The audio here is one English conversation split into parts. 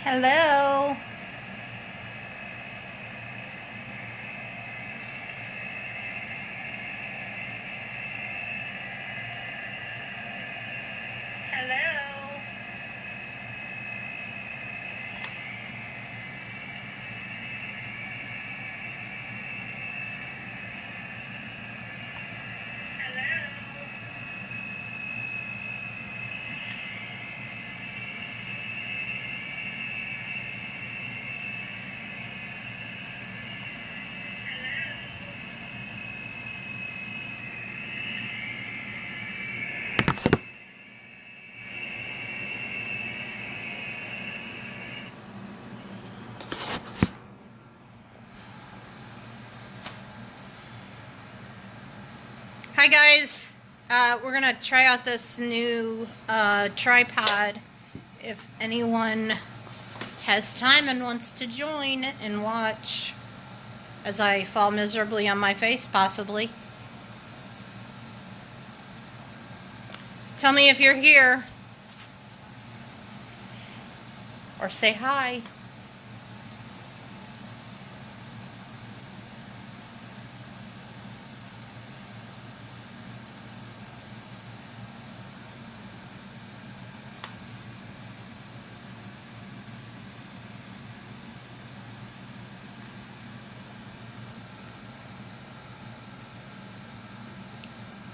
Hello. Hello. Hi guys. We're gonna try out this new tripod. If anyone has time and wants to join and watch as I fall miserably on my face, possibly. Tell me if you're here. Or say hi.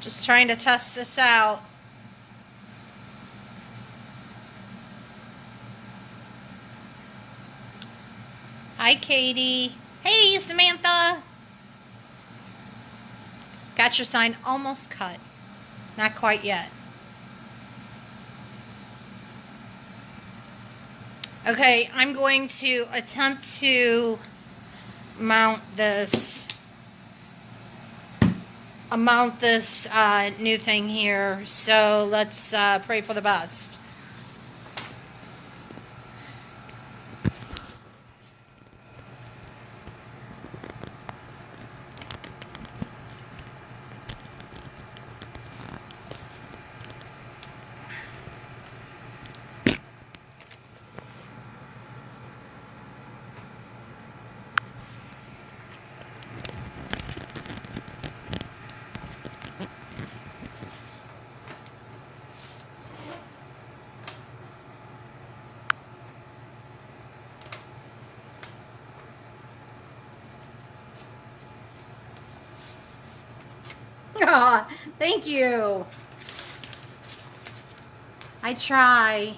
Just trying to test this out. Hi, Katie. Hey, Samantha. Got your sign almost cut. Not quite yet. Okay, I'm going to attempt to mount this new thing here. So let's pray for the best. Oh, thank you. I try.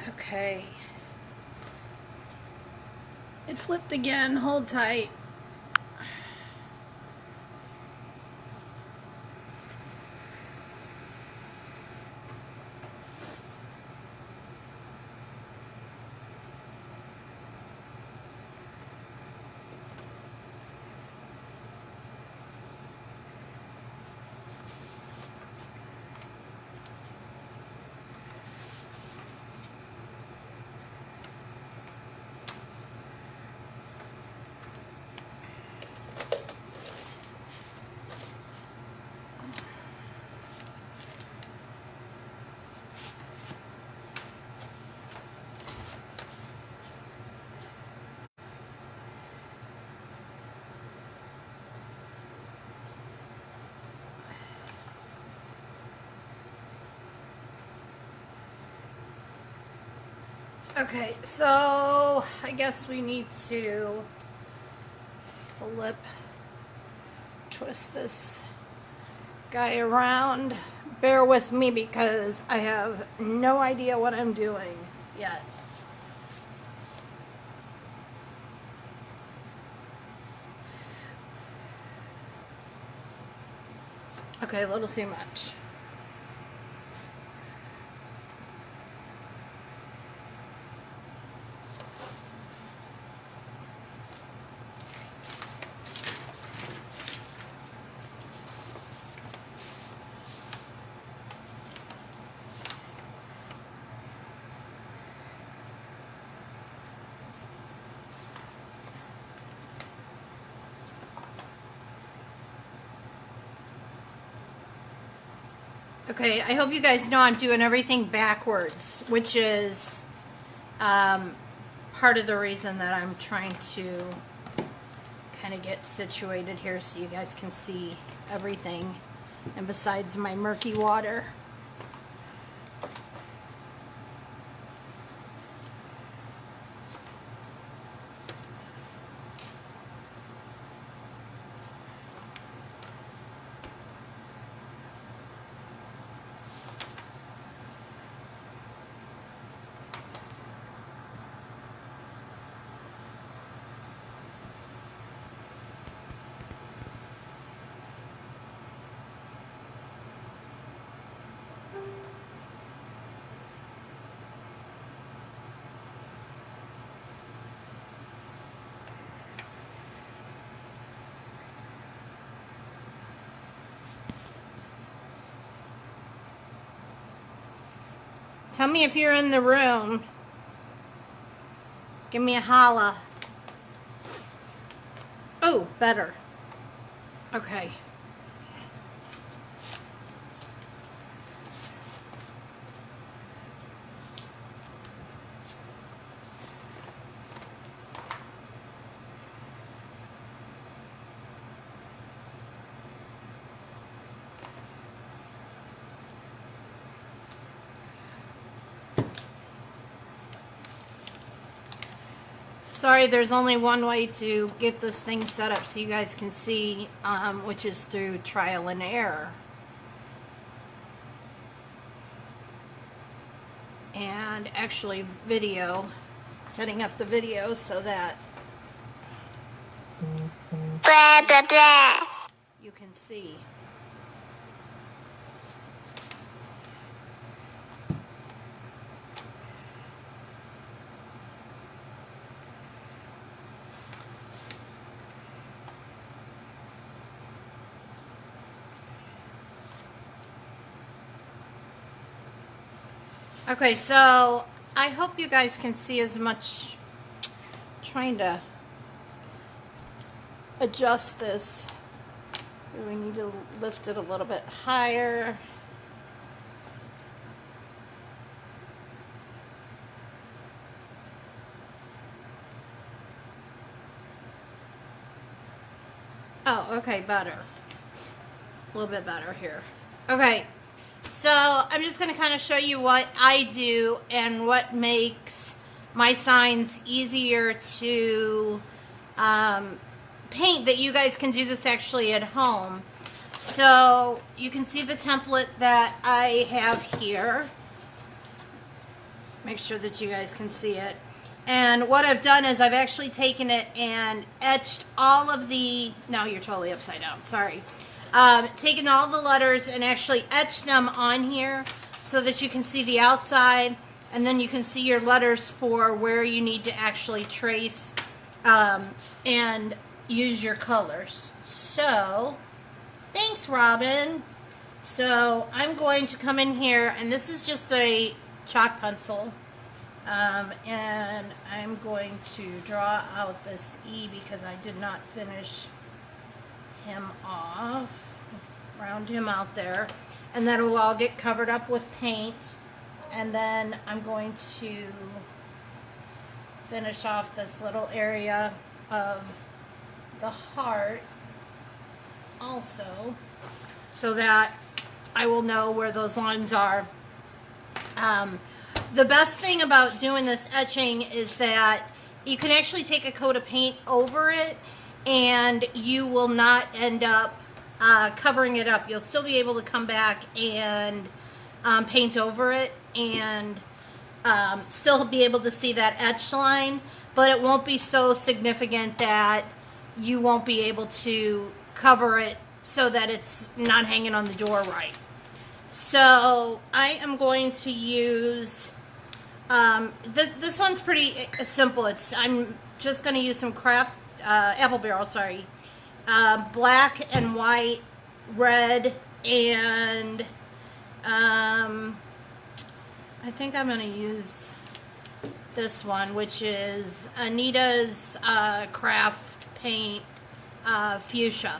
Okay. It flipped again. Hold tight. Okay, so I guess we need to twist this guy around. Bear with me because I have no idea what I'm doing yet. Okay, a little too much. Okay, I hope you guys know I'm doing everything backwards, which is part of the reason that I'm trying to kind of get situated here so you guys can see everything, and besides my murky water. Tell me if you're in the room. Give me a holla. Oh, better. Okay. Sorry, there's only one way to get this thing set up so you guys can see, which is through trial and error. And actually video, setting up the video so that you can see. Okay, so I hope you guys can see as much. Trying to adjust this. We need to lift it a little bit higher. Oh, okay, better. A little bit better here. Okay. So I'm just going to kind of show you what I do and what makes my signs easier to paint, that you guys can do this actually at home. So you can see the template that I have here. Make sure that you guys can see it. And what I've done is I've actually taken it and etched all of the, now you're totally upside down, sorry. Taken all the letters and actually etched them on here so that you can see the outside, and then you can see your letters for where you need to actually trace and use your colors. So, thanks, Robin. So I'm going to come in here, and this is just a chalk pencil, and I'm going to draw out this E because I did not finish him off, round him out there, and that'll all get covered up with paint. And then I'm going to finish off this little area of the heart also, so that I will know where those lines are. The best thing about doing this etching is that you can actually take a coat of paint over it, and you will not end up covering it up. You'll still be able to come back and paint over it and still be able to see that etch line, but it won't be so significant that you won't be able to cover it so that it's not hanging on the door right. So I am going to use, this one's pretty simple. I'm just going to use some craft apple barrel, sorry, black and white, red, and I think I'm going to use this one, which is Anita's craft paint fuchsia.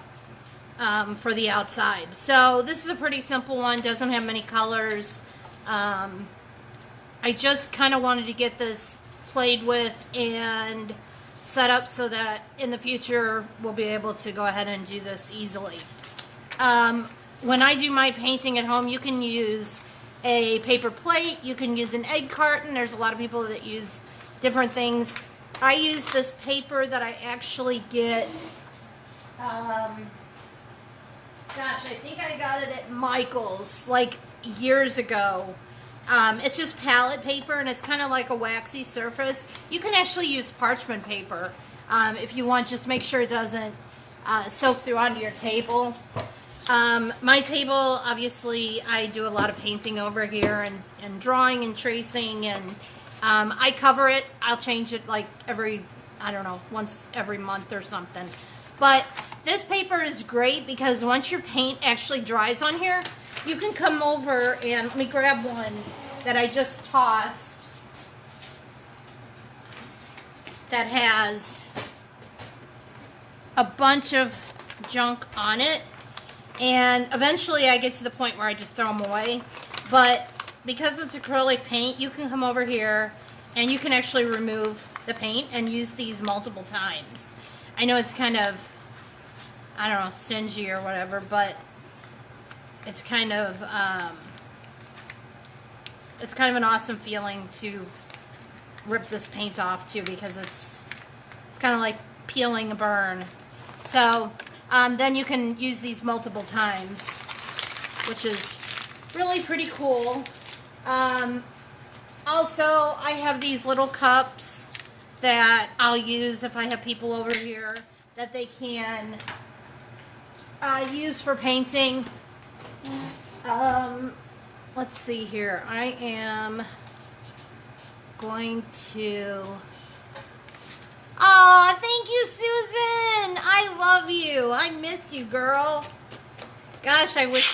for the outside. So this is a pretty simple one, doesn't have many colors. I just kind of wanted to get this played with and set up so that in the future we'll be able to go ahead and do this easily. When I do my painting at home, you can use a paper plate, you can use an egg carton. There's a lot of people that use different things. I use this paper that I actually get, gosh, I think I got it at Michael's like years ago. It's just palette paper, and it's kind of like a waxy surface. You can actually use parchment paper if you want. Just make sure it doesn't soak through onto your table. My table, obviously, I do a lot of painting over here and drawing and tracing, and I cover it. I'll change it like every, I don't know, once every month or something. But this paper is great because once your paint actually dries on here, you can come over and let me grab one that I just tossed that has a bunch of junk on it. And eventually I get to the point where I just throw them away. But because it's acrylic paint, you can come over here and you can actually remove the paint and use these multiple times. I know it's kind of, I don't know, stingy or whatever, but it's kind of an awesome feeling to rip this paint off too, because it's kind of like peeling a burn. So then you can use these multiple times, which is really pretty cool. Also, I have these little cups that I'll use if I have people over here that they can use for painting. Let's see here. I am going to... Oh, thank you, Susan! I love you. I miss you, girl. Gosh, I wish...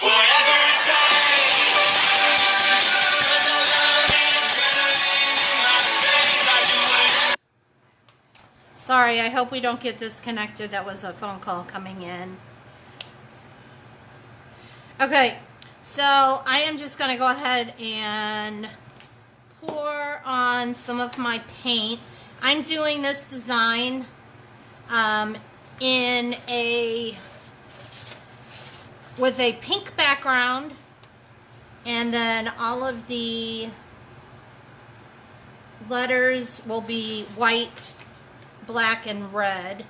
Sorry, I hope we don't get disconnected. That was a phone call coming in. Okay, so I am just going to go ahead and pour on some of my paint. I'm doing this design with a pink background, and then all of the letters will be white, black, and red.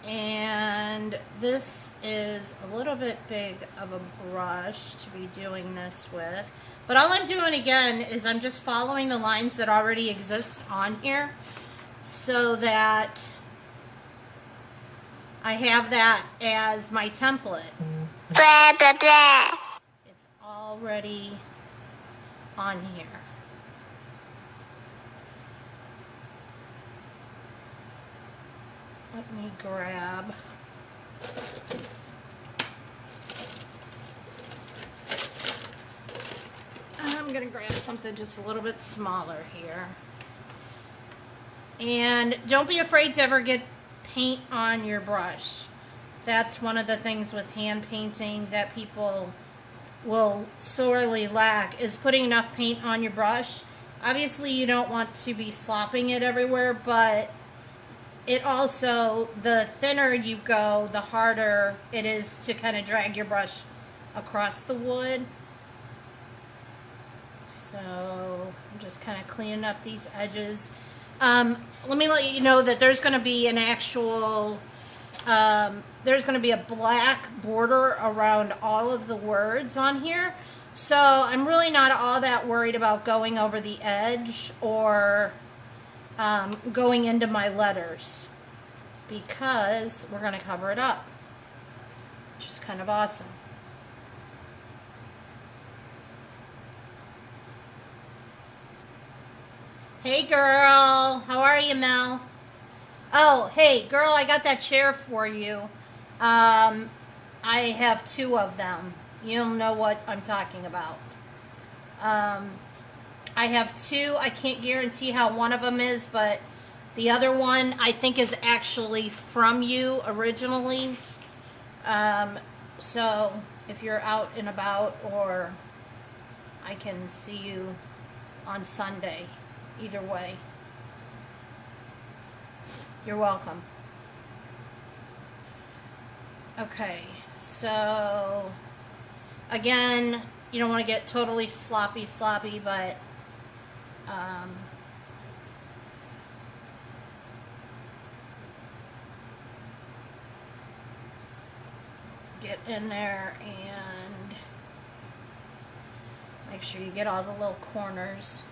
And this is a little bit big of a brush to be doing this with. But all I'm doing again is I'm just following the lines that already exist on here so that I have that as my template. Blah, blah, blah. It's already on here. Let me grab... I'm going to grab something just a little bit smaller here. And don't be afraid to ever get paint on your brush. That's one of the things with hand painting that people will sorely lack, is putting enough paint on your brush. Obviously you don't want to be slopping it everywhere, but it also, the thinner you go, the harder it is to kind of drag your brush across the wood. So I'm just kind of cleaning up these edges. Let me let you know that there's going to be an actual, there's going to be a black border around all of the words on here. So I'm really not all that worried about going over the edge or going into my letters, because we're going to cover it up, which is kind of awesome. Hey girl, how are you, Mel? Oh, hey girl, I got that chair for you. I have 2 of them. You'll know what I'm talking about. I have 2. I can't guarantee how one of them is, but the other one I think is actually from you originally. So if you're out and about, or I can see you on Sunday. Either way. You're welcome. Okay, so again, you don't want to get totally sloppy, but get in there and make sure you get all the little corners.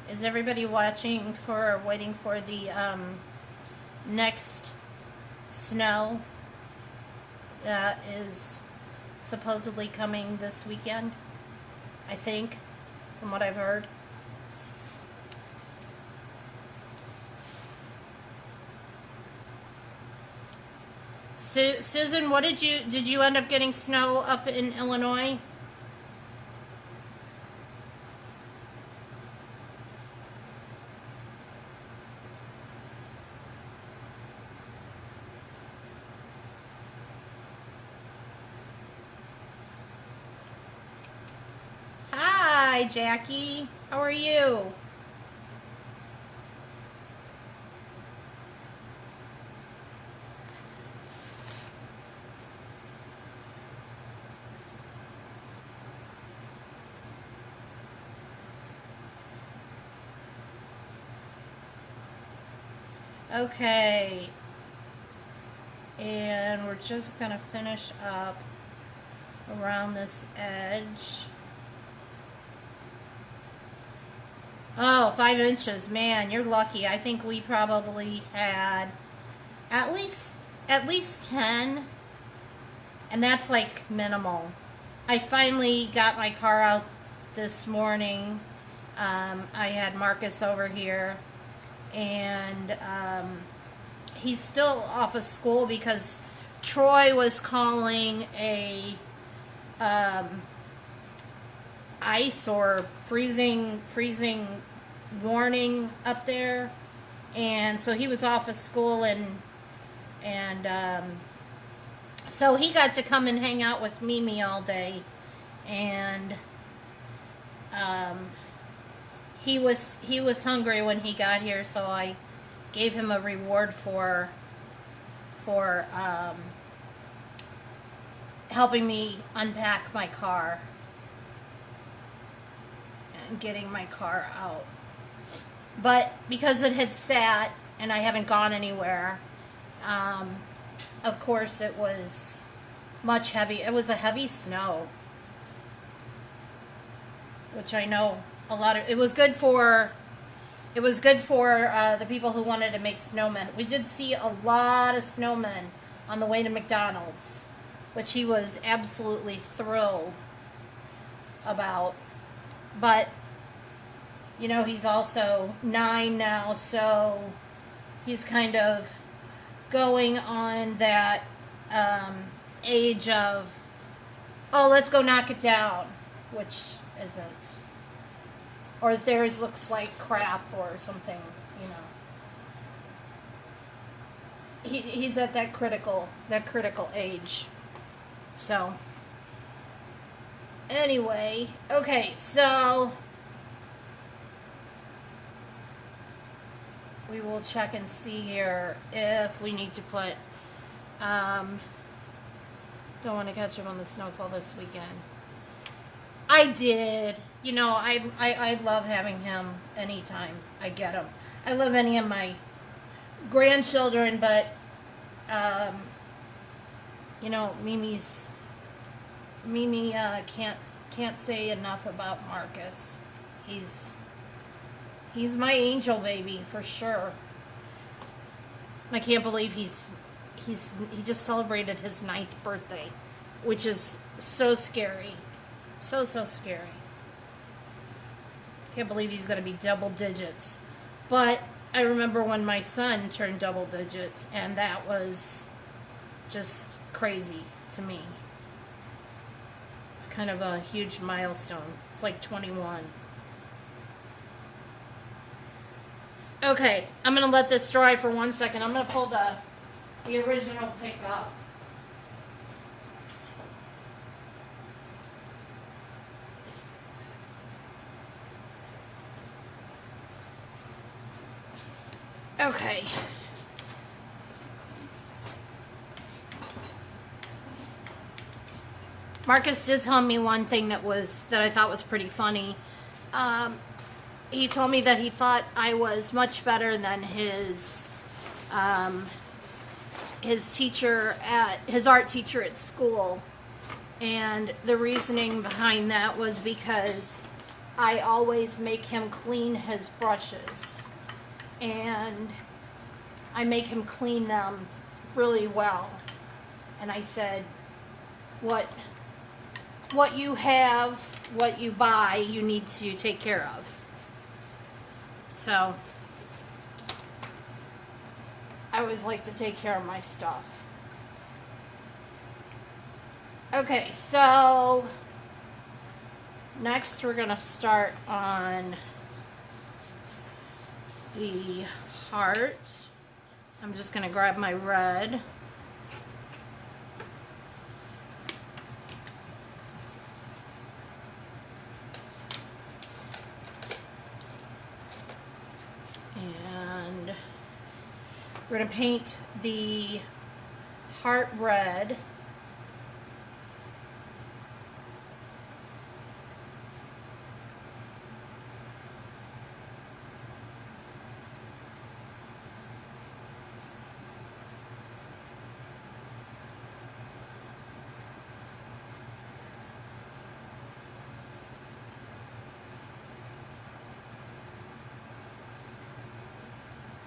Is everybody waiting for the next snow that is supposedly coming this weekend? I think, from what I've heard. Susan, what did you end up getting snow up in Illinois? Hi, Jackie. How are you? Okay. And we're just going to finish up around this edge. Oh, 5 inches. Man, you're lucky. I think we probably had at least 10, and that's like minimal. I finally got my car out this morning. I had Marcus over here, and he's still off of school because Troy was calling a ice or freezing warning up there, and so he was off of school, and so he got to come and hang out with Mimi all day, and he was hungry when he got here, so I gave him a reward for helping me unpack my car and getting my car out. But because it had sat and I haven't gone anywhere, of course it was much heavy. It was a heavy snow, which I know a lot of. It was good for the people who wanted to make snowmen. We did see a lot of snowmen on the way to McDonald's, which he was absolutely thrilled about. But, you know, he's also 9 now, so he's kind of going on that age of, oh, let's go knock it down, which isn't. Or theirs looks like crap or something, you know. He's at that critical age. So, anyway, okay, so we will check and see here if we need to put, don't want to catch him on the snowfall this weekend. I did. You know, I love having him anytime I get him. I love any of my grandchildren, but, you know, Mimi can't say enough about Marcus. He's my angel baby for sure. I can't believe he just celebrated his 9th birthday, which is so scary. So scary. Can't believe he's going to be double digits But I remember when my son turned double digits, and that was just crazy to me. It's kind of a huge milestone. It's like 21. Okay, I'm going to let this dry for 1 second. I'm going to pull the original pick up. Okay. Marcus did tell me one thing that I thought was pretty funny. He told me that he thought I was much better than his teacher at his art teacher at school, and the reasoning behind that was because I always make him clean his brushes, and I make him clean them really well. And I said, what you have, what you buy, you need to take care of. So I always like to take care of my stuff. Okay, so next we're gonna start on the heart. I'm just gonna grab my red. And we're going to paint the heart red.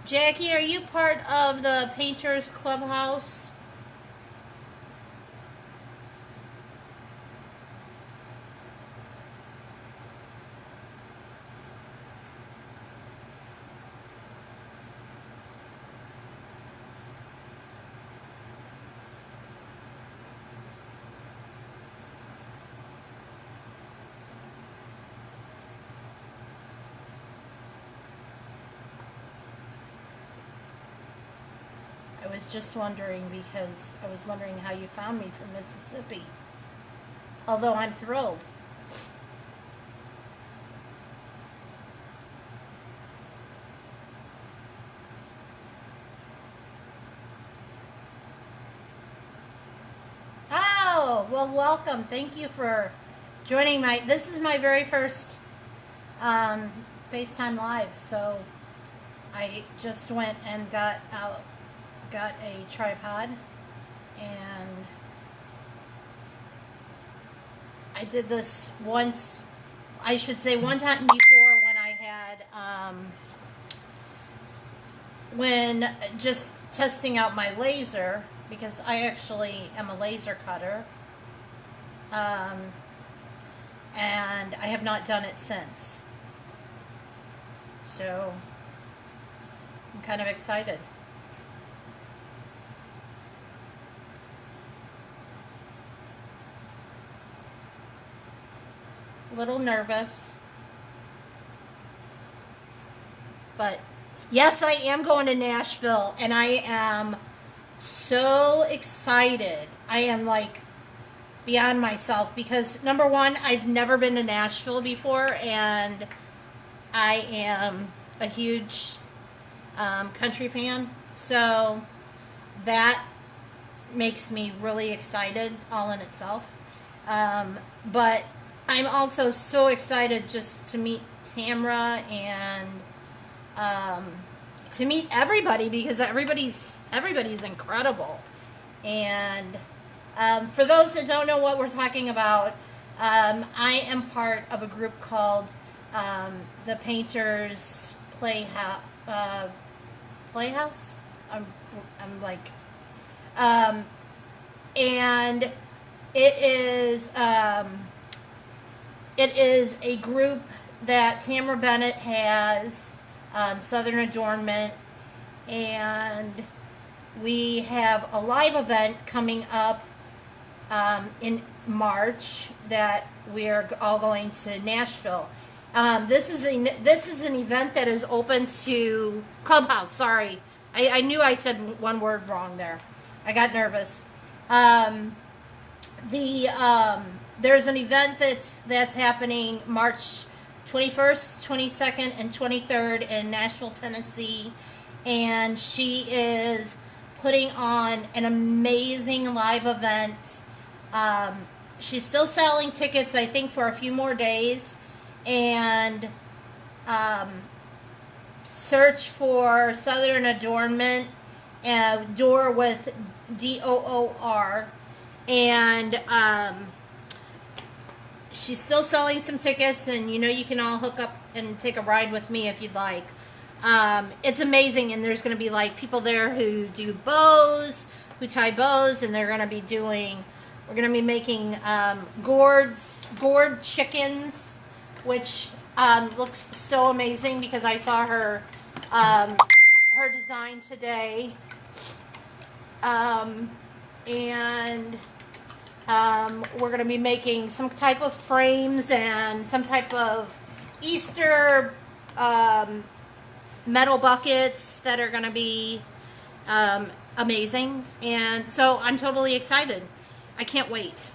Jackie, are you part of the Painters Clubhouse? I was just wondering because I was wondering how you found me from Mississippi. Although I'm thrilled. Oh, well, welcome. Thank you for joining this is my very first FaceTime Live, so I just went and got a tripod, and I did this once, I should say one time before, when I had when just testing out my laser, because I actually am a laser cutter, and I have not done it since, so I'm kind of excited. A little nervous, but yes, I am going to Nashville, and I am so excited. I am like beyond myself, because number one, I've never been to Nashville before, and I am a huge country fan, so that makes me really excited all in itself. But I'm also so excited just to meet Tamra and to meet everybody, because everybody's incredible. And for those that don't know what we're talking about, I am part of a group called the Painters Playhouse. I'm like, and it is a group that Tamra Bennett has Southern Adornment, and we have a live event coming up in March that we're all going to Nashville. This is an event that is open to Clubhouse. Sorry, I knew I said one word wrong there. I got nervous. There's an event that's happening March 21st, 22nd, and 23rd in Nashville, Tennessee, and she is putting on an amazing live event. She's still selling tickets, I think, for a few more days, and search for Southern Adornment, Door with DOOR, and she's still selling some tickets, and you can all hook up and take a ride with me if you'd like. It's amazing, and there's going to be like people there who do bows, who tie bows, and we're going to be making gourd chickens, which looks so amazing because I saw her design today. And we're going to be making some type of frames and some type of Easter metal buckets that are going to be amazing. And so I'm totally excited. I can't wait.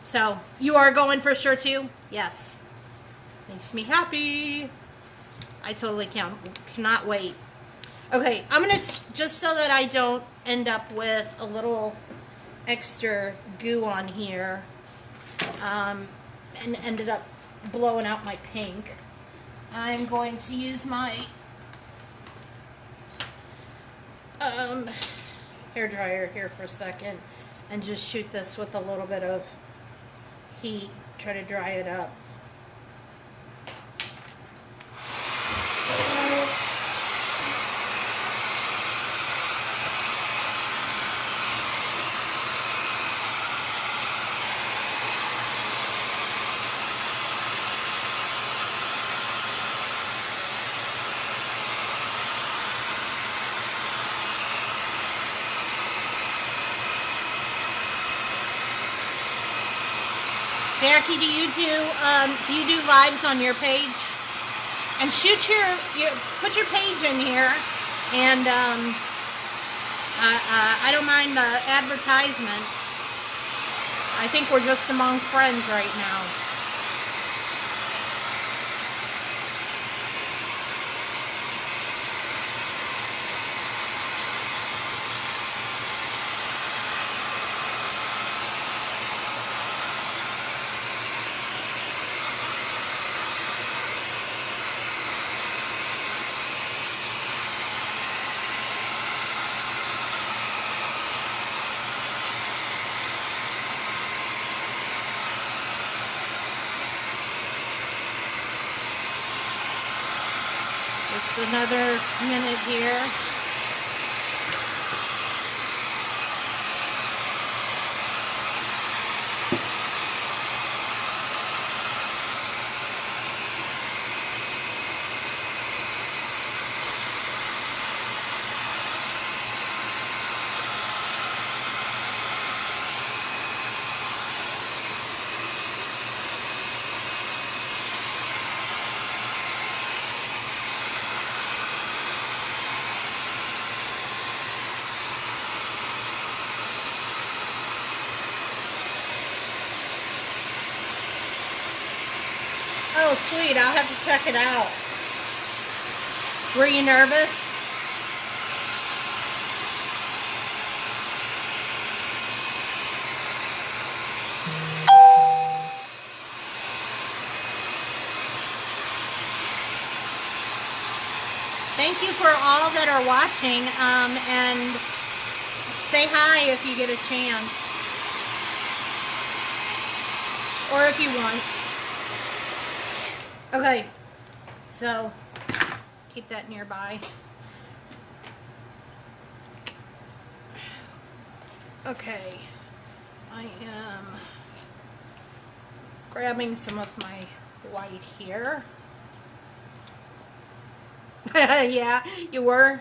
So you are going for sure too? Yes. Makes me happy. I totally cannot wait. Okay, I'm going to, just so that I don't end up with a little extra goo on here, and ended up blowing out my pink, I'm going to use my hair dryer here for a second and just shoot this with a little bit of heat, try to dry it up. Jackie, do you do lives on your page? And put your page in here, and I don't mind the advertisement. I think we're just among friends right now. Just another minute here. Oh, sweet. I'll have to check it out. Were you nervous? Thank you for all that are watching, and say hi if you get a chance. Or if you want. Okay, so keep that nearby. Okay, I am grabbing some of my white here. Yeah, you were.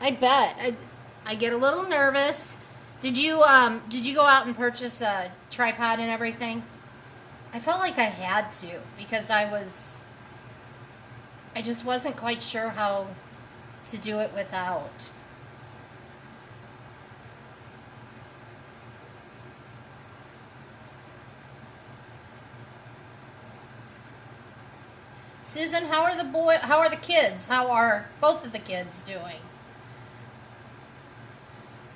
I bet. I get a little nervous. Did you go out and purchase a tripod and everything? I felt like I had to because I just wasn't quite sure how to do it without. Susan, how are the kids? How are both of the kids doing?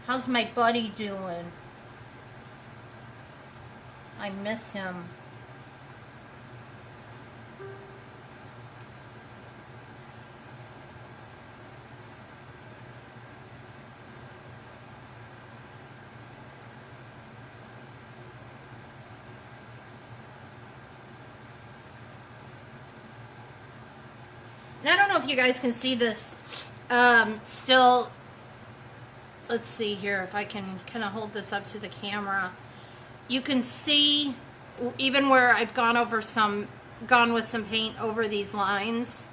How's my buddy doing? I miss him. And I don't know if you guys can see this still. Let's see here if I can kind of hold this up to the camera. You can see even where I've gone with some paint over these lines,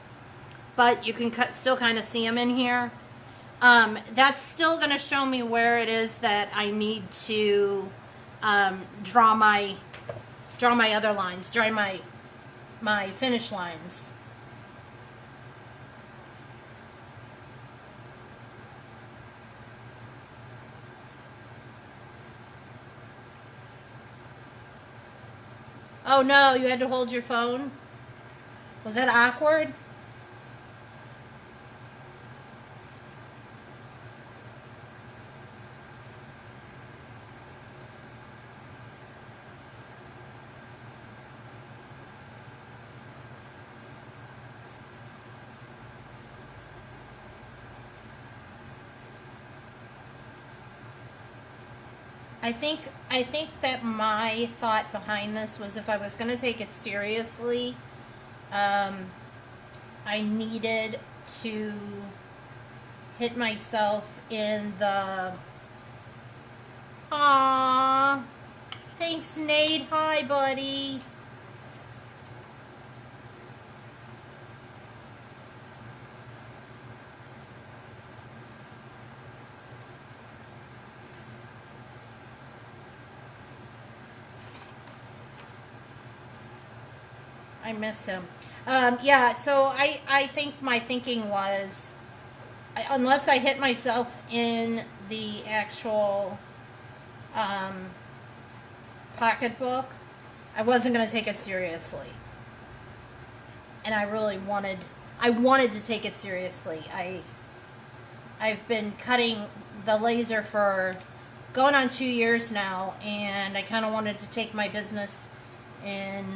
but you can still kind of see them in here. That's still going to show me where it is that I need to draw my other lines, draw my finish lines. Oh no, you had to hold your phone? Was that awkward? I think that my thought behind this was if I was going to take it seriously, I needed to hit myself in the... Aww. Thanks, Nate. Hi, buddy. I miss him. Yeah, so I think my thinking was, unless I hit myself in the actual pocketbook, I wasn't going to take it seriously. And I really wanted to take it seriously. I've been cutting the laser for going on 2 years now, and I kind of wanted to take my business and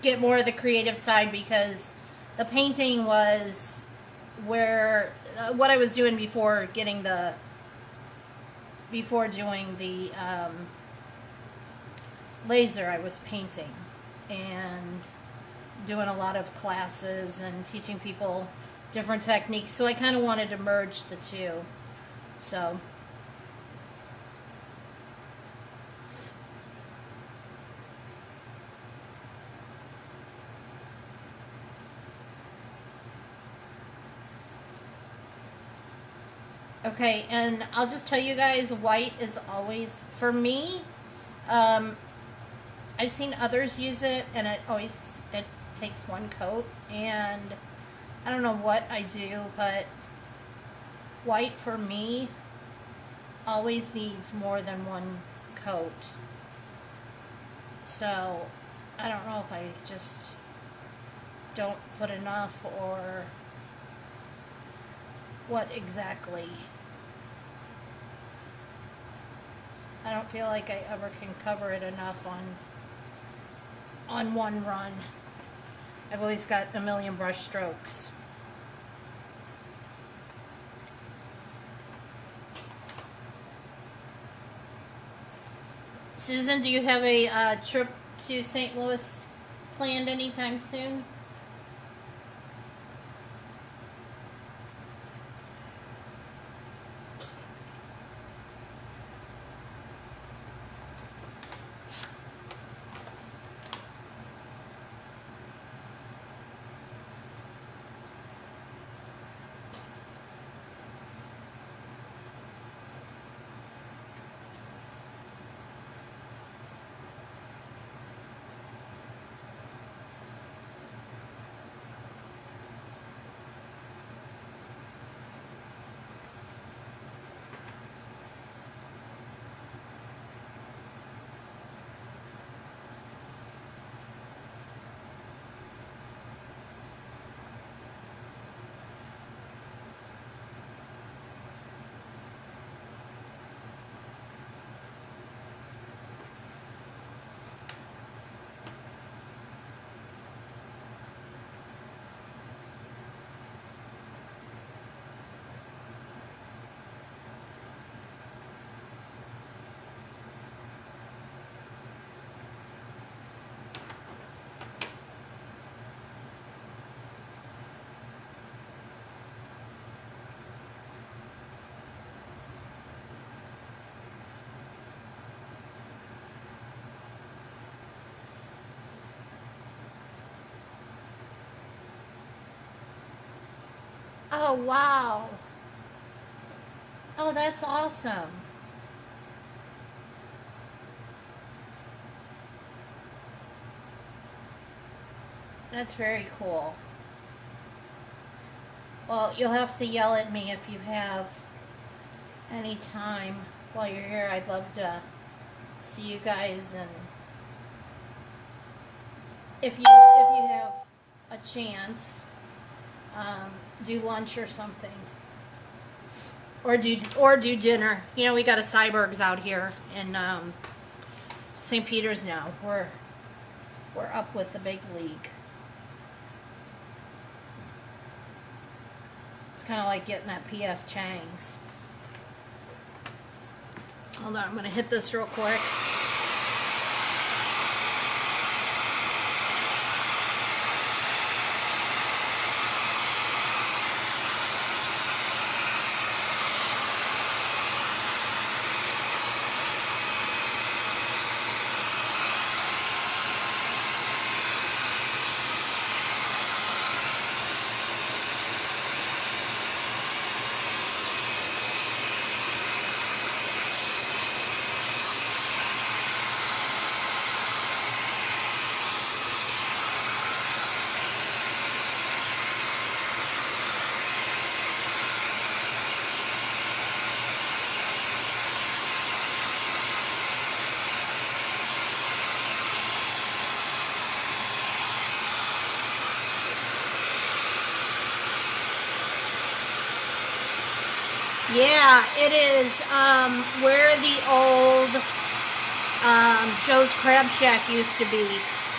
get more of the creative side, because the painting was where what I was doing before doing the laser. I was painting and doing a lot of classes and teaching people different techniques, so I kind of wanted to merge the two. So okay, and I'll just tell you guys, white is always, for me, I've seen others use it, and it takes one coat, and I don't know what I do, but white for me always needs more than one coat. So I don't know if I just don't put enough or what exactly. I don't feel like I ever can cover it enough on one run. I've always got a million brush strokes. Susan, do you have a trip to St. Louis planned anytime soon? Oh, wow. Oh, that's awesome. That's very cool. Well, you'll have to yell at me if you have any time while you're here. I'd love to see you guys, and if you have a chance, do lunch or something, or do dinner. You know, we got a Cybergs out here in St. Peter's now. We're up with the big league. It's kind of like getting that PF Chang's. Hold on, I'm going to hit this real quick. Yeah, it is where the old Joe's Crab Shack used to be.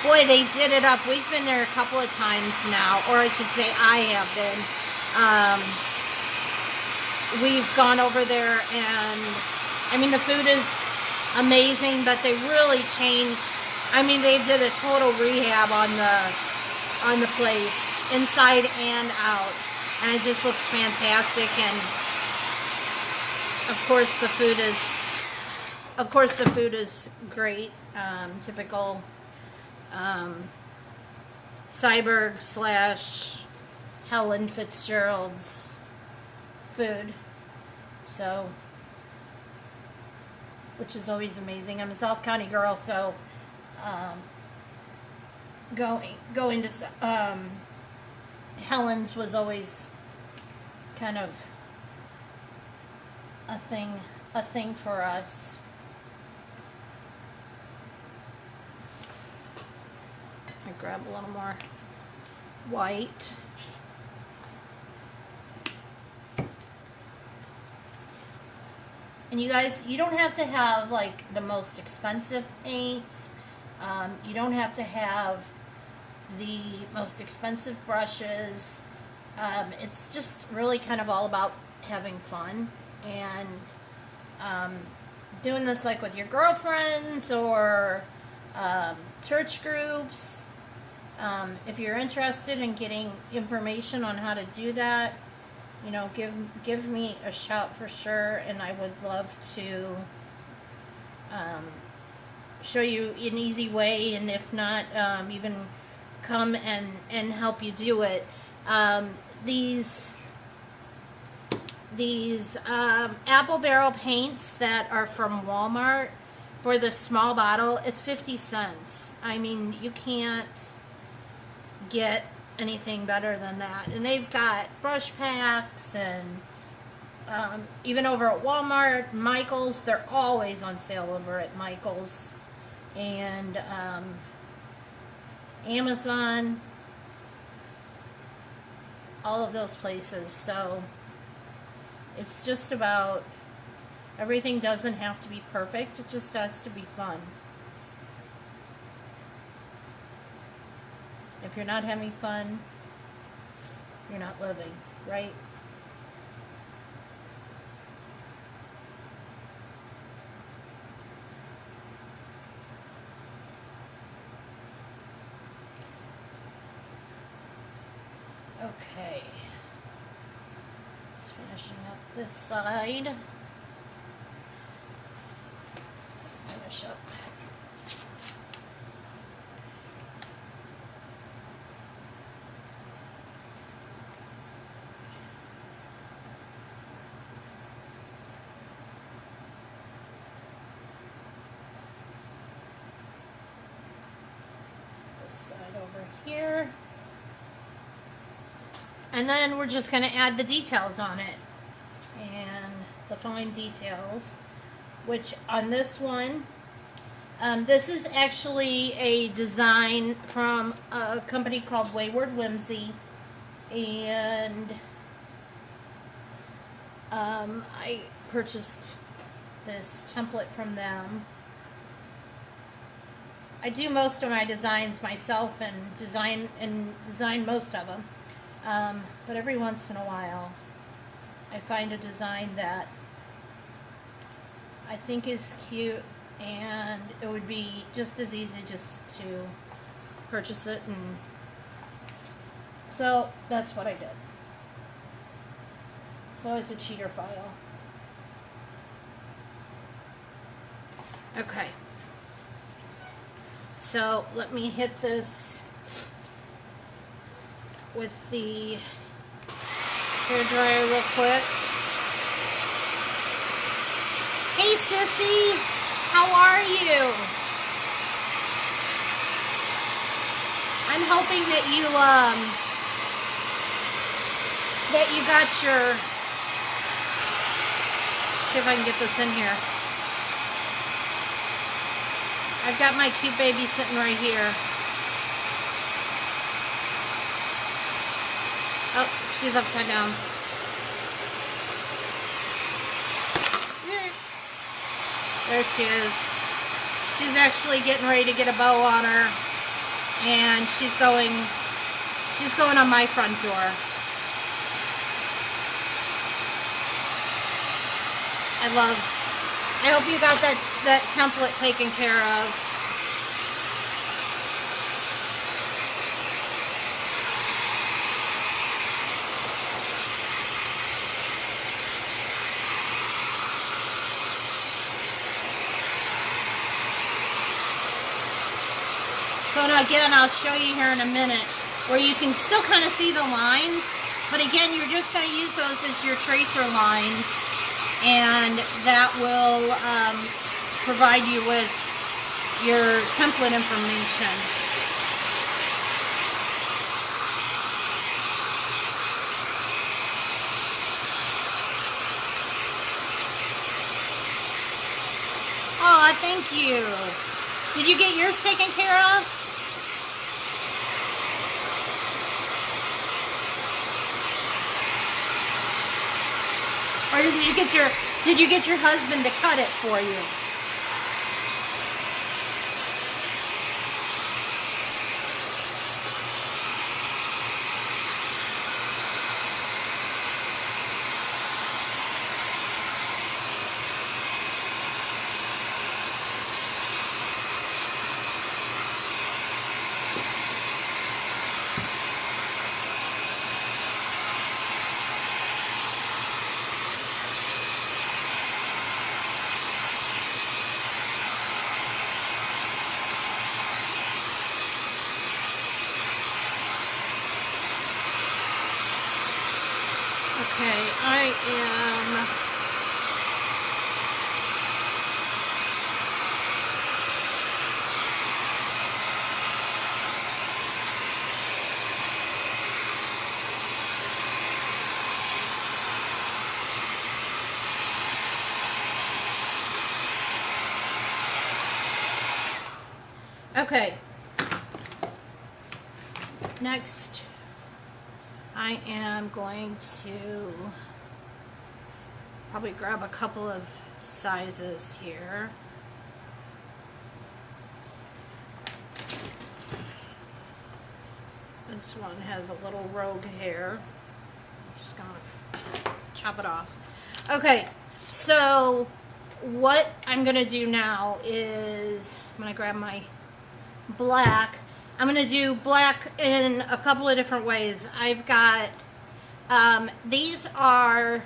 Boy, they did it up. We've been there a couple of times now, or I should say I have been. We've gone over there, and I mean, the food is amazing, but they really changed. I mean, they did a total rehab on the place, inside and out, and it just looks fantastic. And of course the food is great. Typical Cyberg / Helen Fitzgerald's food. So, which is always amazing. I'm a South County girl, so going to Helen's was always kind of a thing for us. I grab a little more white. And you guys, you don't have to have like the most expensive paints. You don't have to have the most expensive brushes. It's just really kind of all about having fun and doing this like with your girlfriends or church groups. If you're interested in getting information on how to do that, you know, give me a shout for sure, and I would love to show you an easy way, and if not, even come and help you do it. These apple barrel paints that are from Walmart, for the small bottle, it's 50 cents. I mean, you can't get anything better than that. And they've got brush packs, and even over at Walmart, Michael's, they're always on sale over at Michael's, and Amazon, all of those places. So it's just about, everything doesn't have to be perfect, it just has to be fun. If you're not having fun, you're not living, right? Okay. Just finishing up this side. Finish up. this side over here. And then we're just going to add the details on it. And the fine details. Which on this one, this is actually a design from a company called Wayward Whimsy. And I purchased this template from them. I do most of my designs myself and design most of them. But every once in a while, I find a design that I think is cute, and it would be just as easy just to purchase it, and so that's what I did. So it's a cheater file. Okay. So let me hit this with the hairdryer real quick. Hey sissy, how are you? I'm hoping that you got your, see if I can get this in here. I've got my cute baby sitting right here. Oh, she's upside down. There she is. She's actually getting ready to get a bow on her, and she's going on my front door. I hope you got that template taken care of. So again, I'll show you here in a minute where you can still kind of see the lines, but again, you're just going to use those as your tracer lines, and that will provide you with your template information. Oh, thank you. Did you get yours taken care of? Or did you get your husband to cut it for you? Okay, I am... Okay. Next, I am going to probably grab a couple of sizes here. This one has a little rogue hair. I'm just gonna chop it off. Okay, so what I'm gonna do now is I'm gonna grab my black. I'm going to do black in a couple of different ways. I've got, these are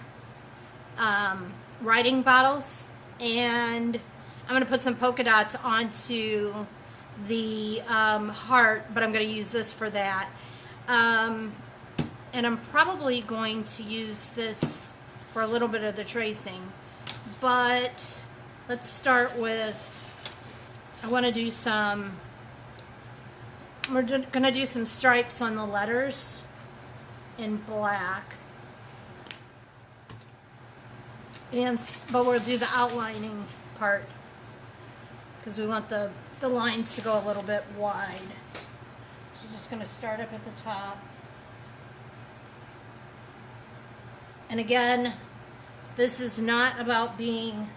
writing bottles, and I'm going to put some polka dots onto the heart, but I'm going to use this for that. And I'm probably going to use this for a little bit of the tracing. But let's start with, I want to do some We're gonna do some stripes on the letters in black. But we'll do the outlining part because we want the lines to go a little bit wide. So you're just going to start up at the top. And again, this is not about being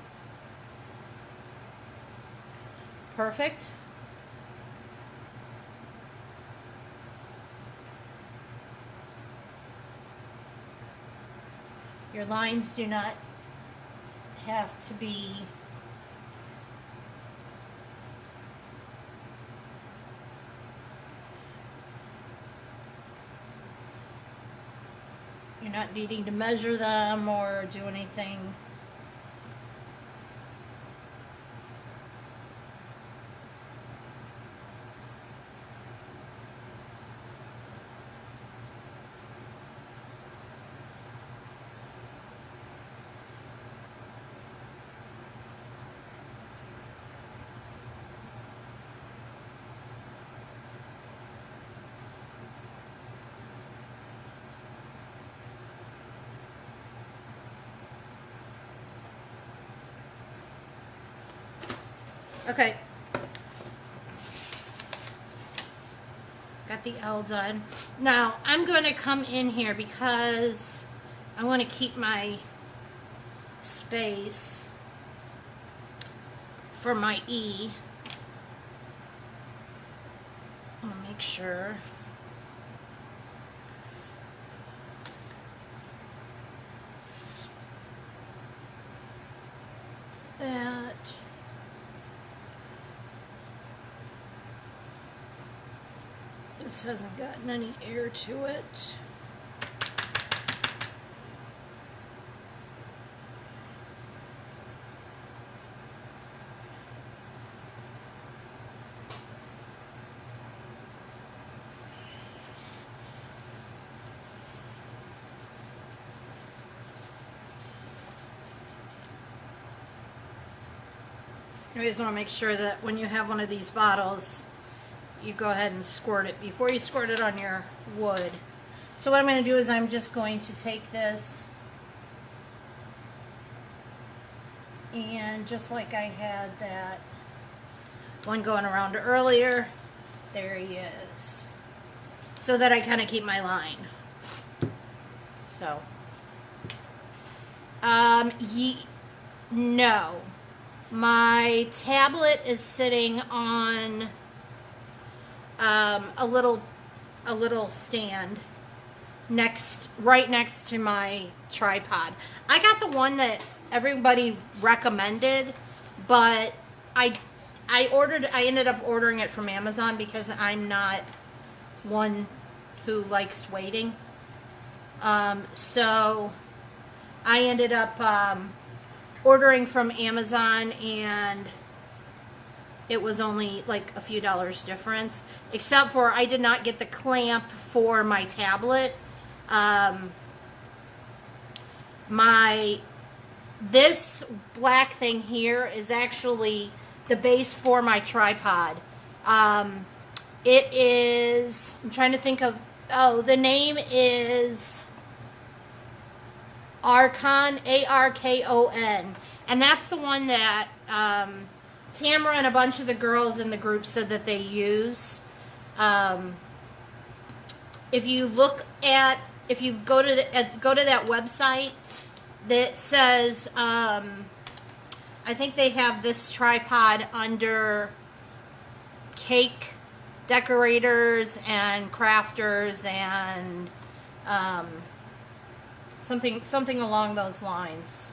perfect. Your lines do not have to be you're not needing to measure them or do anything. Okay. Got the L done. Now, I'm going to come in here because I want to keep my space for my E. I'll make sure. That this hasn't gotten any air to it. You always want to make sure that when you have one of these bottles, you go ahead and squirt it before you squirt it on your wood. So what I'm going to do is I'm just going to take this and just like I had that one going around earlier, there he is. So that I kind of keep my line. So, no. My tablet is sitting on a little stand right next to my tripod. I got the one that everybody recommended, but I ended up ordering it from Amazon because I'm not one who likes waiting. So I ended up ordering from Amazon, and it was only like a few dollars difference, except for I did not get the clamp for my tablet. This black thing here is actually the base for my tripod. It is, I'm trying to think of, the name is Arkon, A-R-K-O-N. And that's the one that Tamara and a bunch of the girls in the group said that they use. If you go to that website that says, I think they have this tripod under cake decorators and crafters and something along those lines.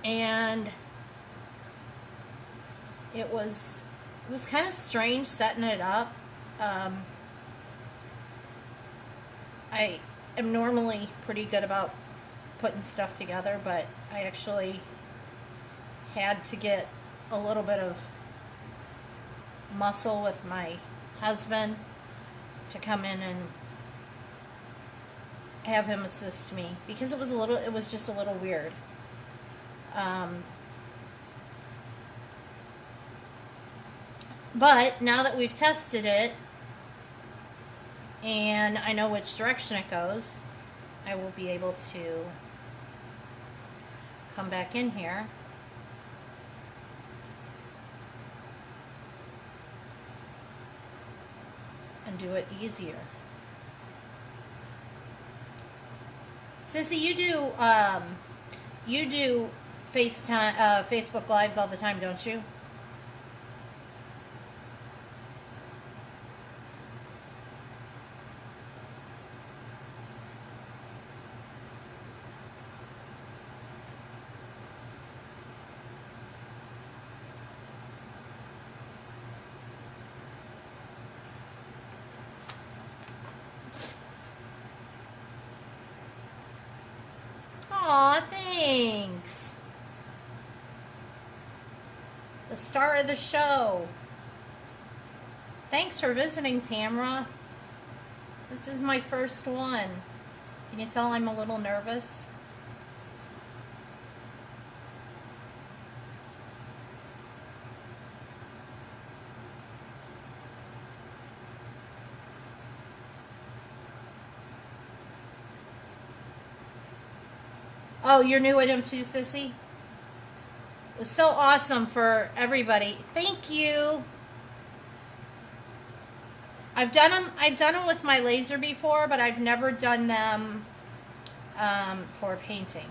And it was kind of strange setting it up. I am normally pretty good about putting stuff together, but I actually had to get a little bit of muscle with my husband to come in and have him assist me because it was just a little weird. But now that we've tested it and I know which direction it goes, I will be able to come back in here and do it easier. Sissy, you do FaceTime, Facebook Lives all the time, don't you? Aw, thanks. The star of the show. Thanks for visiting, Tamra. This is my first one. Can you tell I'm a little nervous? Oh, you're new with him too, Sissy? It was so awesome for everybody. Thank you. I've done them with my laser before, but I've never done them for painting.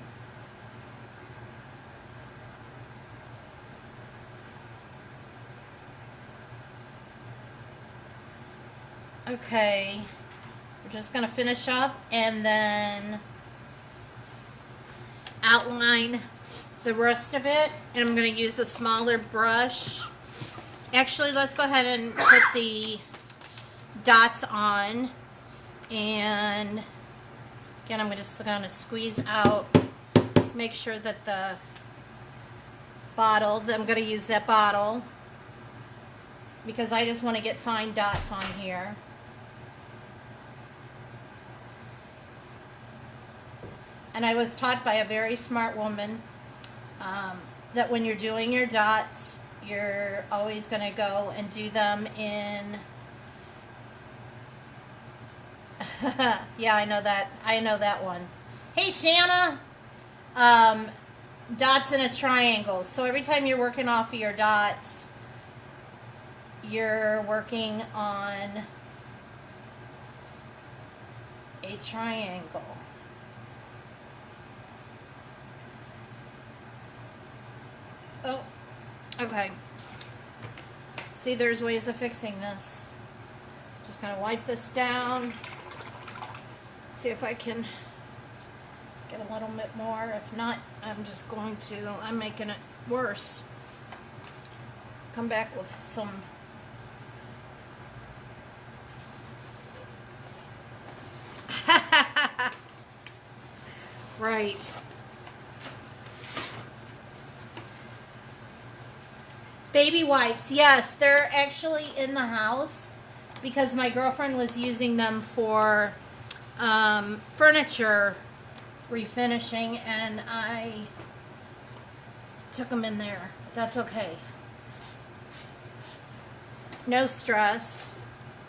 Okay, we're just gonna finish up and then outline the rest of it, and I'm going to use a smaller brush. Actually, let's go ahead and put the dots on, and again I'm just going to squeeze out, make sure that the bottle, I'm going to use that bottle because I just want to get fine dots on here. And I was taught by a very smart woman that when you're doing your dots, you're always going to go and do them in... Yeah, I know that. I know that one. Hey, Shanna! Dots in a triangle. So every time you're working off of your dots, you're working on a triangle. Oh, okay. See, there's ways of fixing this. Just gonna wipe this down. See if I can get a little bit more. If not, I'm just going to, I'm making it worse. Come back with some right. Baby wipes, yes, they're actually in the house because my girlfriend was using them for furniture refinishing, and I took them in there. That's okay. No stress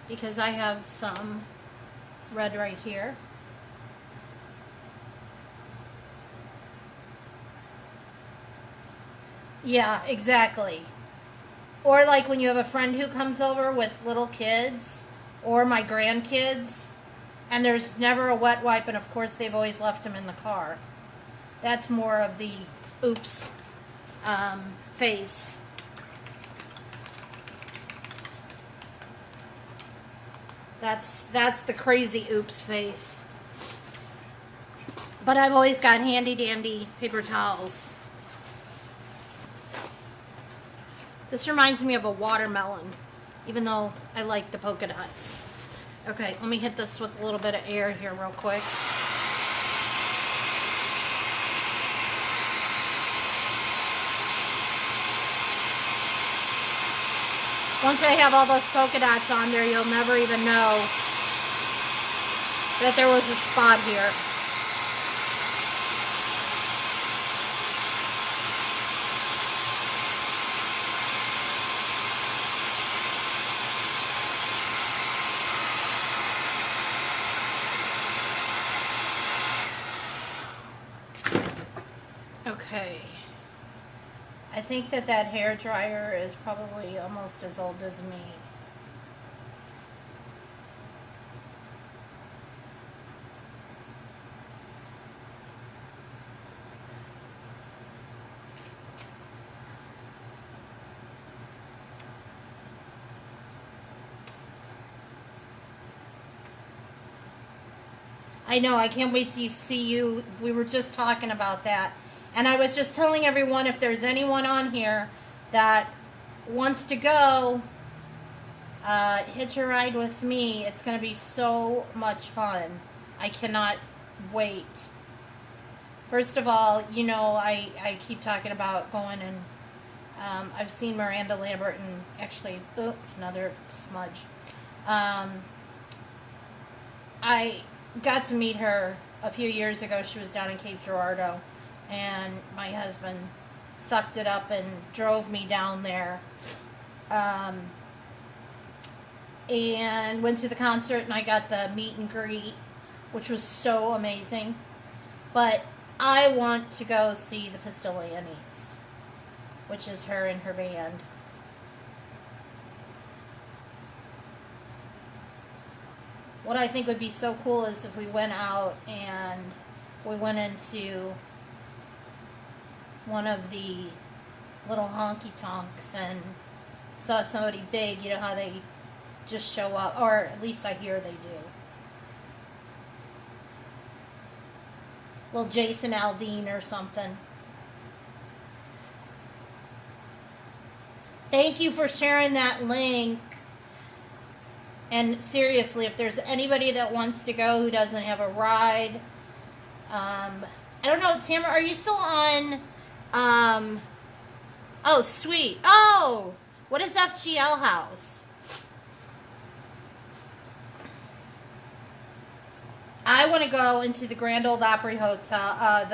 because I have some red right here. Yeah, exactly. Or like when you have a friend who comes over with little kids or my grandkids and there's never a wet wipe, and of course they've always left them in the car. That's more of the oops face. That's the crazy oops face. But I've always got handy dandy paper towels. This reminds me of a watermelon, even though I like the polka dots. Okay, let me hit this with a little bit of air here real quick. Once I have all those polka dots on there, you'll never even know that there was a spot here. Okay. I think that hair dryer is probably almost as old as me. I know, I can't wait to see you. We were just talking about that. And I was just telling everyone, if there's anyone on here that wants to go, hitch a ride with me. It's going to be so much fun. I cannot wait. First of all, you know, I keep talking about going and I've seen Miranda Lambert and actually, another smudge. I got to meet her a few years ago. She was down in Cape Girardeau, and my husband sucked it up and drove me down there. And went to the concert, and I got the meet and greet, which was so amazing. But I want to go see the Pistoleanis, which is her and her band. What I think would be so cool is if we went out and we went into one of the little honky tonks and saw somebody big. You know how they just show up, or at least I hear they do. Little Jason Aldean or something. Thank you for sharing that link. And seriously, if there's anybody that wants to go who doesn't have a ride, I don't know, Tamara, are you still on? Oh, sweet. Oh, what is FGL House? I want to go into the Grand Ole Opry Hotel,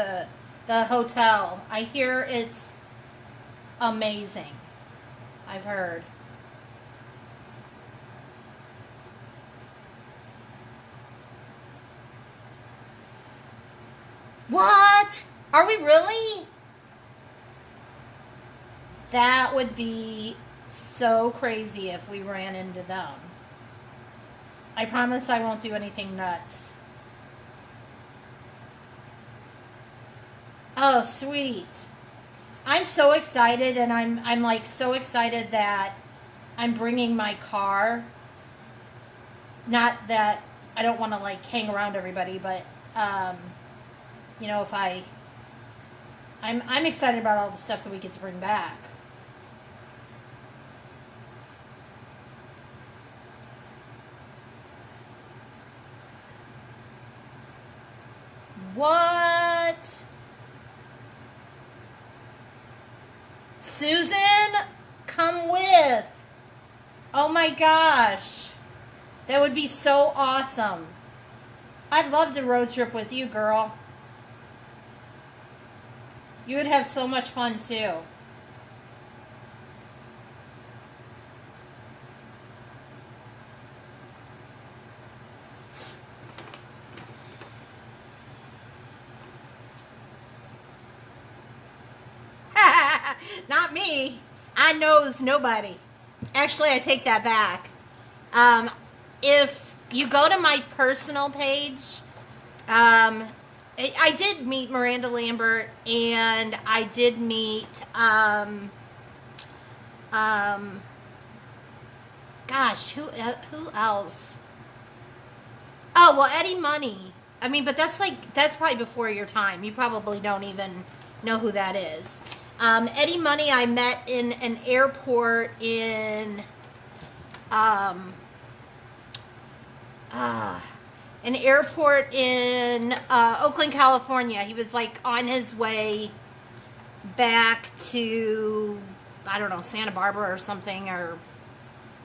the hotel. I hear it's amazing. I've heard. What? Are we really? That would be so crazy if we ran into them. I promise I won't do anything nuts. Oh, sweet. I'm so excited, and I'm like so excited that I'm bringing my car. Not that I don't want to like hang around everybody, but you know, if I'm excited about all the stuff that we get to bring back. What? Susan, come with. Oh my gosh. That would be so awesome. I'd love to road trip with you, girl. You would have so much fun too. Not me. I knows nobody. Actually, I take that back. If you go to my personal page, I did meet Miranda Lambert, and I did meet, gosh, who else? Oh, well, Eddie Money. I mean, but that's probably before your time. You probably don't even know who that is. Eddie Money I met in an airport in, Oakland, California. He was like on his way back to, I don't know, Santa Barbara or something, or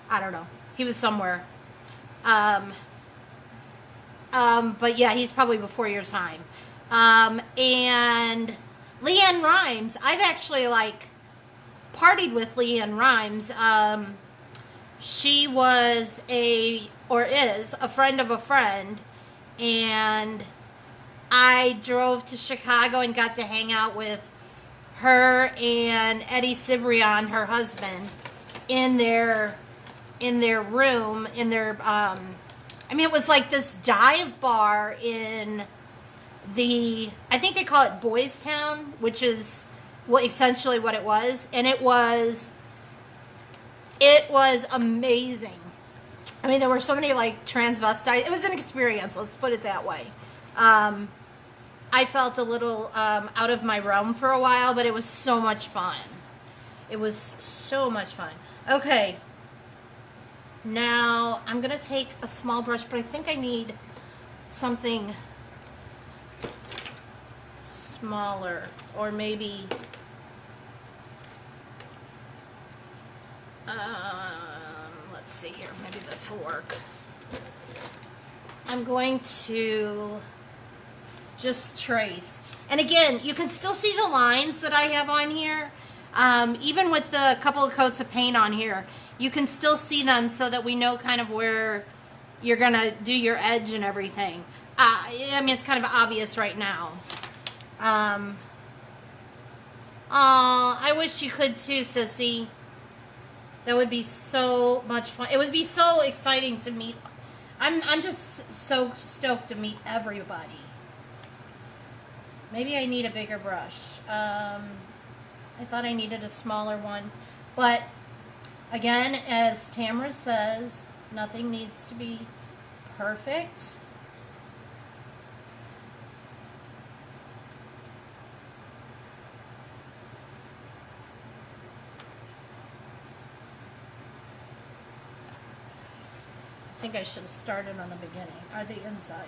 I don't know. He was somewhere. But yeah, he's probably before your time. And Leanne Rimes, I've actually like partied with Leanne Rimes. She was is a friend of a friend, and I drove to Chicago and got to hang out with her and Eddie Cibrian, her husband, in their room, in their I mean, it was like this dive bar in I think they call it Boys Town, which is essentially what it was, and it was amazing. I mean, there were so many like transvestites. It was an experience. Let's put it that way. I felt a little out of my realm for a while, but it was so much fun. It was so much fun. Okay. Now, I'm going to take a small brush, but I think I need something smaller, or maybe let's see here, maybe this will work. I'm going to just trace, and again, you can still see the lines that I have on here, even with the couple of coats of paint on here. You can still see them, so that we know kind of where you're gonna do your edge and everything. I mean, it's kind of obvious right now. I wish you could too, Sissy. That would be so much fun. It would be so exciting to meet. I'm just so stoked to meet everybody. Maybe I need a bigger brush. I thought I needed a smaller one, but again, as Tamara says, nothing needs to be perfect. I think I should have started on the beginning, or the inside.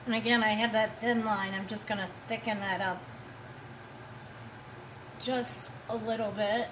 And again, I had that thin line. I'm just going to thicken that up just a little bit.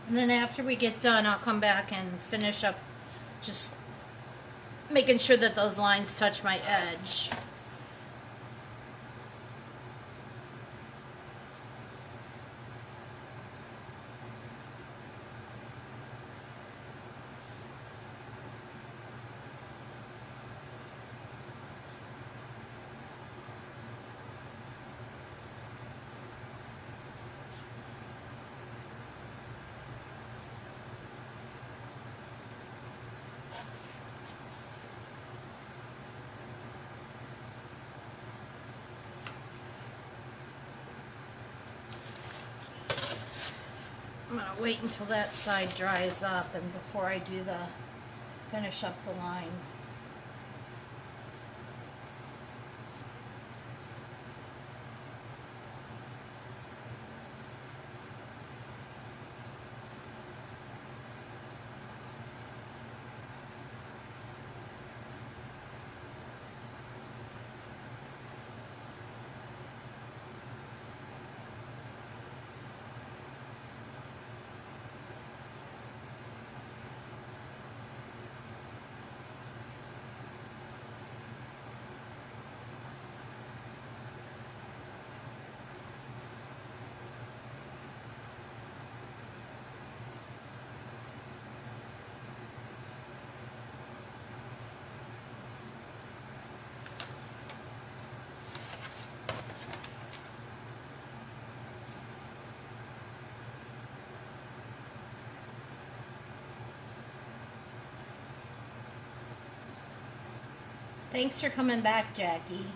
And then after we get done, I'll come back and finish up just making sure that those lines touch my edge. I'm going to wait until that side dries up and before I do finish up the line. Thanks for coming back, Jackie.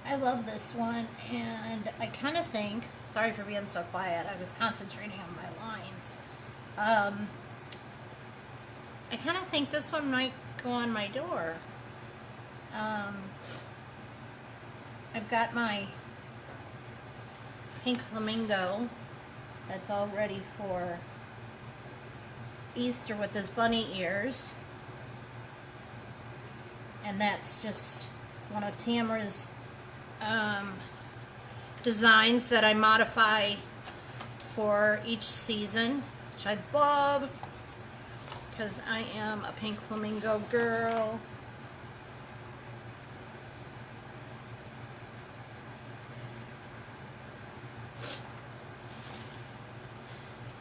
I love this one, and I kind of think, sorry for being so quiet, I was concentrating on my lines. I kind of think this one might go on my door. I've got my pink flamingo that's all ready for Easter with his bunny ears. And that's just one of Tamara's designs that I modify for each season, which I love because I am a pink flamingo girl.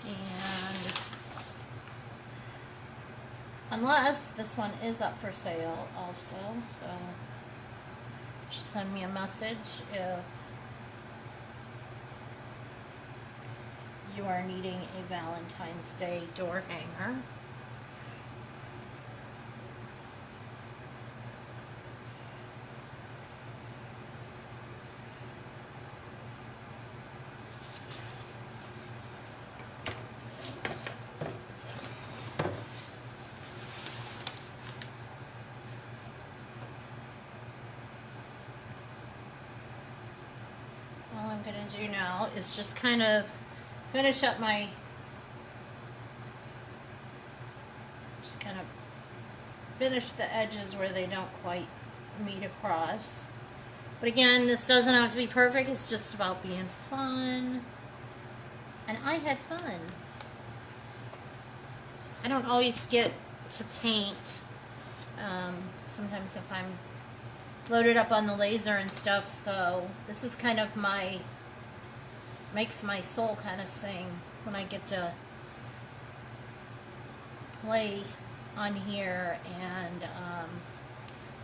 And unless this one is up for sale also, so just send me a message if you are needing a Valentine's Day door hanger. All I'm going to do now is just kind of finish up my, just kind of finish the edges where they don't quite meet across. But again, this doesn't have to be perfect, it's just about being fun. And I had fun. I don't always get to paint. Sometimes if I'm loaded up on the laser and stuff, so this is kind of my, makes my soul kind of sing when I get to play on here and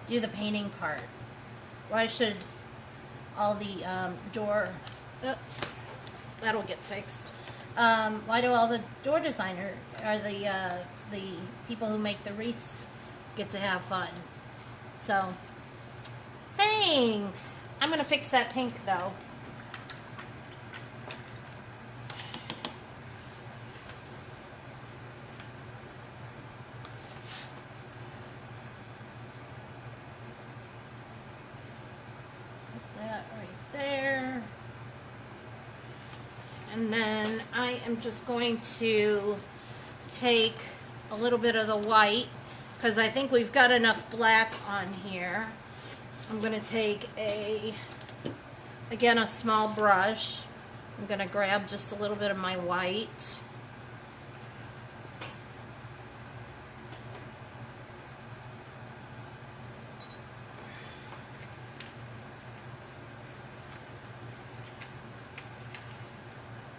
do the painting part. Why should all the door, that'll get fixed. Why do all the door designer, or the people who make the wreaths get to have fun? So, thanks! I'm gonna fix that pink though. There. And then I am just going to take a little bit of the white because I think we've got enough black on here. I'm going to take again, a small brush. I'm going to grab just a little bit of my white.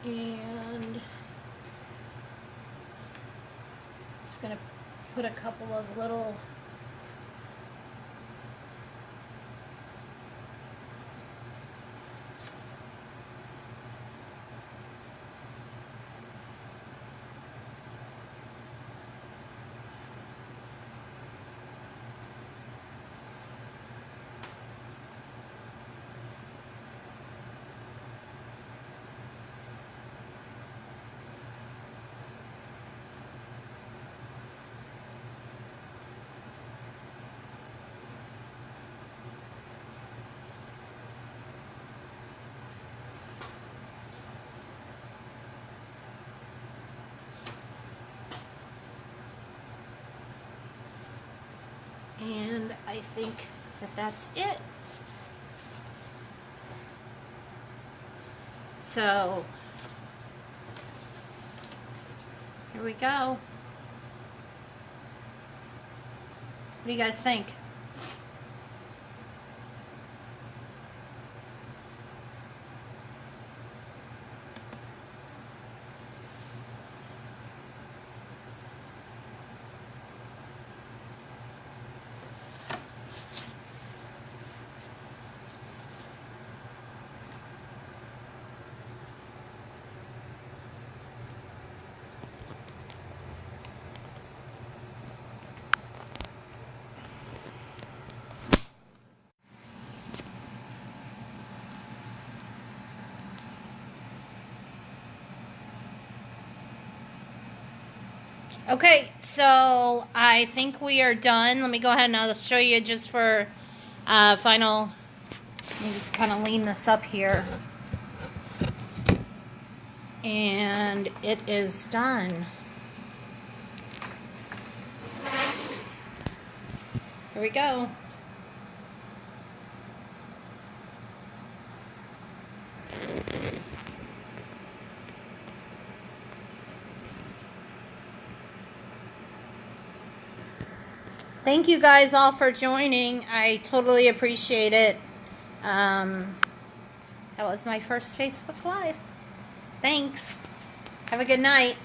And just going to put a couple of little and I think that that's it. So here we go. What do you guys think? Okay, so I think we are done. Let me go ahead and I'll show you just for final. Maybe kind of lean this up here. And it is done. Here we go. Thank you guys all for joining. I totally appreciate it. That was my first Facebook Live. Thanks. Have a good night.